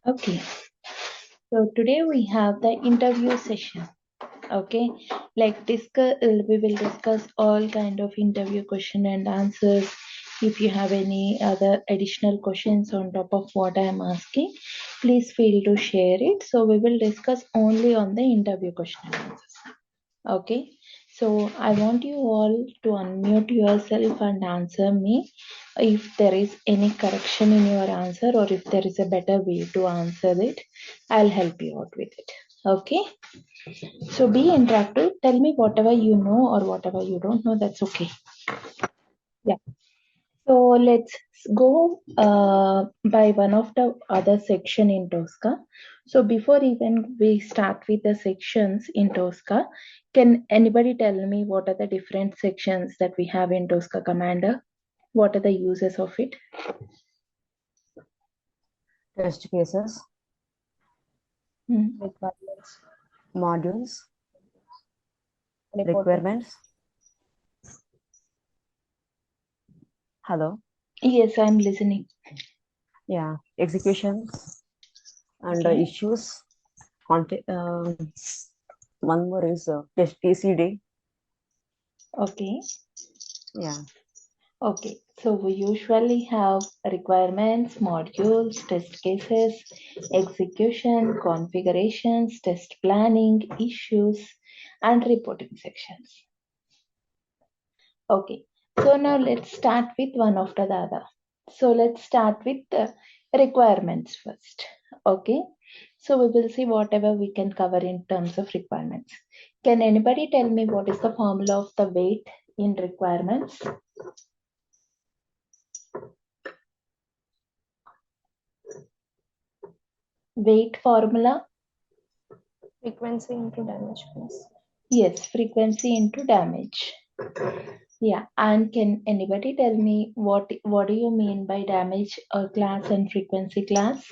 Okay, so today we have the interview session. Okay, we will discuss all kind of interview question and answers. If you have any other additional questions on top of what I am asking, please feel to share it. So we will discuss only on the interview question and answers. Okay, so I want you all to unmute yourself and answer me if there is any correction in your answer or if there is a better way to answer it. I'll help you out with it. Okay, so be interactive. Tell me whatever you know or whatever you don't know, that's okay. Yeah. So let's go by one of the other section in Tosca. So before even we start with the sections in Tosca, can anybody tell me what are the different sections that we have in Tosca Commander? What are the uses of it? Test cases, requirements, modules, reporting. requirements. Hello. Yes, I'm listening. Yeah, executions and Okay. issues. One more is test TCD. Okay. Yeah. Okay, so we usually have requirements, modules, test cases, execution, configurations, test planning, issues, and reporting sections. Okay, so now let's start with one after the other. So let's start with the requirements first. Okay, so we will see whatever we can cover in terms of requirements. Can anybody tell me what is the formula of the weight in requirements? Weight formula? Frequency into damage, please. Yes, frequency into damage. Yeah, and can anybody tell me what do you mean by damage class and frequency class?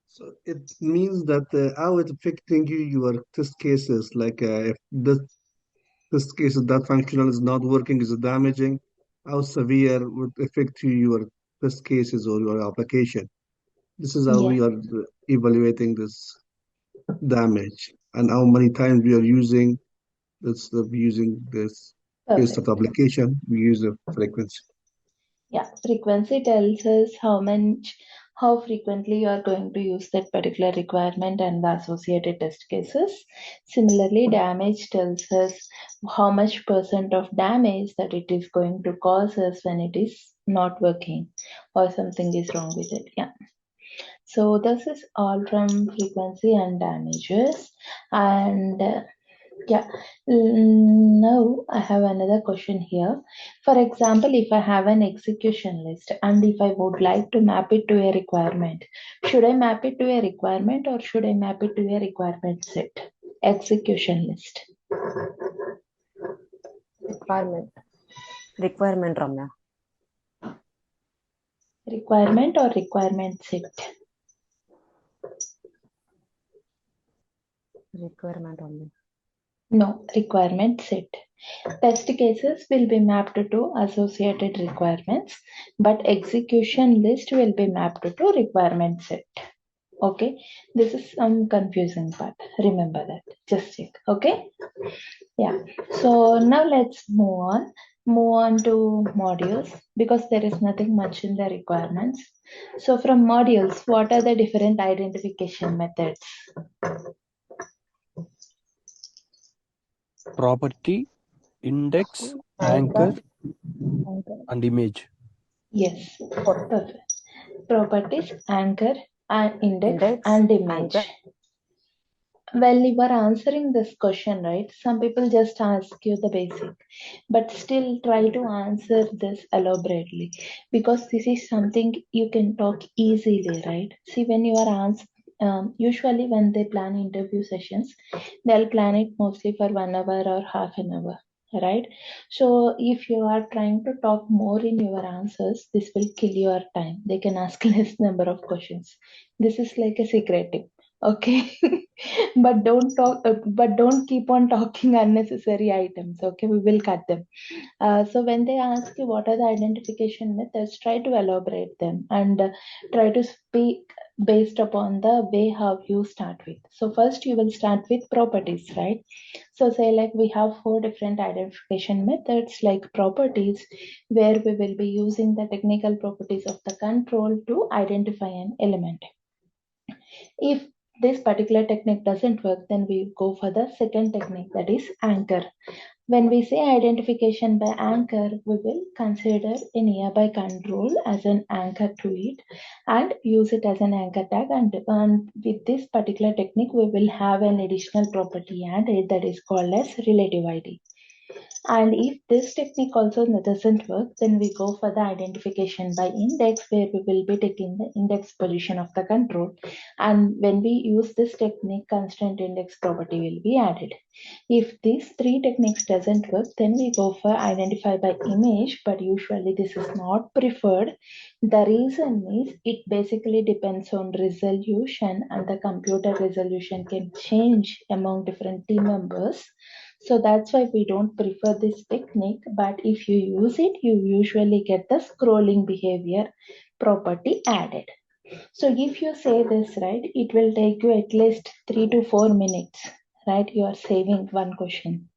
So it means that how it's affecting your test cases, like if this test case that functional is not working, is damaging, how severe would affect your test cases or your application. This is how we Yes, are evaluating this damage and how many times we are using this based of perfect. application. We use the frequency. Yeah, frequency tells us how frequently you are going to use that particular requirement and the associated test cases. Similarly, damage tells us how much percent of damage that it is going to cause us when it is not working or something is wrong with it. Yeah. So this is all from frequency and damages. And yeah, now I have another question here. For example, if I have an execution list and if I would like to map it to a requirement, should I map it to a requirement or should I map it to a requirement set? Execution list. Requirement. Requirement, Ramya. Requirement or requirement set? Requirement only. No, requirement set. Test cases will be mapped to associated requirements, but execution list will be mapped to requirement set. Okay, this is some confusing part. Remember that. Just check. Okay. Yeah. So now let's move on. Move on to modules because there is nothing much in the requirements. So from modules, what are the different identification methods? Property, index, Anchor. anchor, and image. Yes. Perfect. Properties, anchor, and index, Index, and image. anchor. Well, you were answering this question, right? Some people just ask you the basic, but still try to answer this elaborately because this is something you can talk easily, right? See, when you are asked, usually when they plan interview sessions, they'll plan it mostly for 1 hour or half an hour, right? So if you are trying to talk more in your answers, this will kill your time. They can ask less number of questions. This is like a secret tip, okay? but don't talk, but don't keep on talking unnecessary items. Okay, we will cut them. So when they ask you what are the identification methods, try to elaborate them and try to speak based upon the way how you start with. So first you will start with properties, right? So say like we have 4 different identification methods like properties, where we will be using the technical properties of the control to identify an element. If this particular technique doesn't work, then we go for the second technique, that is anchor. When we say identification by anchor, we will consider a nearby control as an anchor to it and use it as an anchor tag. And with this particular technique, we will have an additional property added that is called as relative ID. And if this technique also doesn't work, then we go for the identification by index, where we will be taking the index position of the control. And when we use this technique, constraint index property will be added. If these 3 techniques doesn't work, then we go for identify by image, but usually this is not preferred. The reason is it basically depends on resolution, and the computer resolution can change among different team members. So that's why we don't prefer this technique, but if you use it, you usually get the scrolling behavior property added. So if you say this, right, it will take you at least 3 to 4 minutes, right? You are saving one question.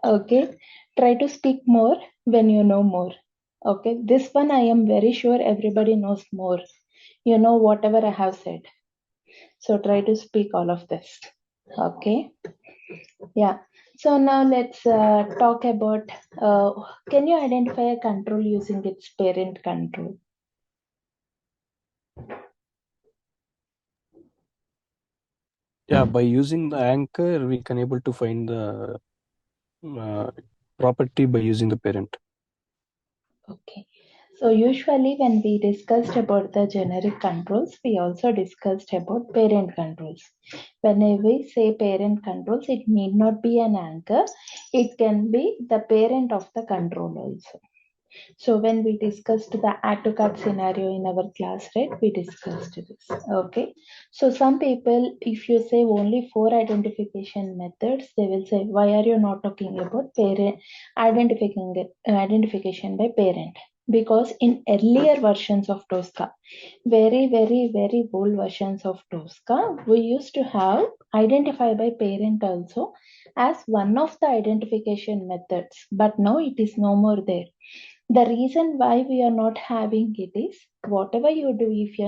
Okay, try to speak more when you know more. Okay, this one I am very sure everybody knows more. You know whatever I have said. So try to speak all of this. Okay. Yeah. So now let's talk about, can you identify a control using its parent control? Yeah, by using the anchor, we can able to find the property by using the parent. Okay. So usually when we discussed about the generic controls, we also discussed about parent controls. Whenever we say parent controls, it need not be an anchor. It can be the parent of the control also. So when we discussed the add to cart scenario in our class, right, we discussed this. Okay. So some people, if you say only 4 identification methods, they will say, why are you not talking about parent identification by parent? Because in earlier versions of Tosca, very old versions of Tosca, we used to have identify by parent also as one of the identification methods, but now it is no more there. The reason why we are not having it is, whatever you do, if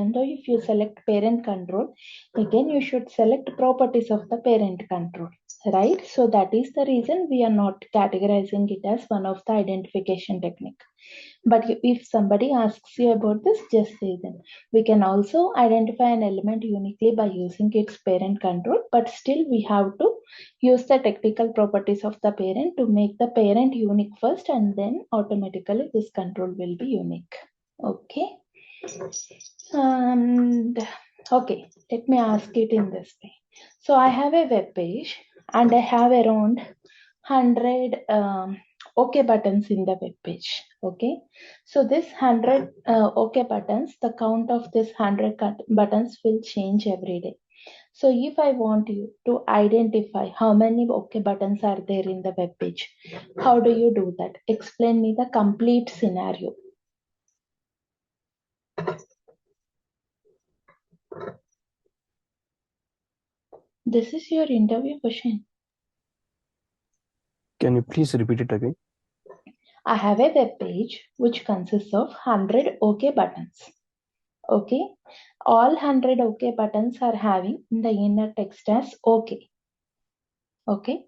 you select parent control, again you should select properties of the parent control, right? So that is the reason we are not categorizing it as one of the identification technique. But if somebody asks you about this, just say them. We can also identify an element uniquely by using its parent control, but still we have to use the technical properties of the parent to make the parent unique first, and then automatically this control will be unique. Okay. And okay, let me ask it in this way. So I have a web page and I have around 100 OK buttons in the web page. Okay, so this 100 OK buttons, the count of this 100 buttons will change every day. So if I want you to identify how many OK buttons are there in the web page, how do you do that? Explain me the complete scenario. This is your interview question. Can you please repeat it again? I have a web page which consists of 100 OK buttons. Okay, all 100 OK buttons are having the inner text as OK. Okay,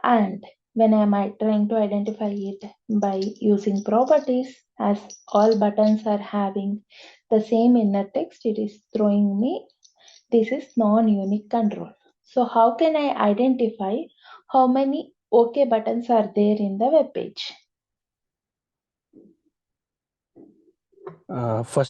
and when am I trying to identify it by using properties, as all buttons are having the same inner text, it is throwing me this is non-unique control. So how can I identify how many OK buttons are there in the web page? First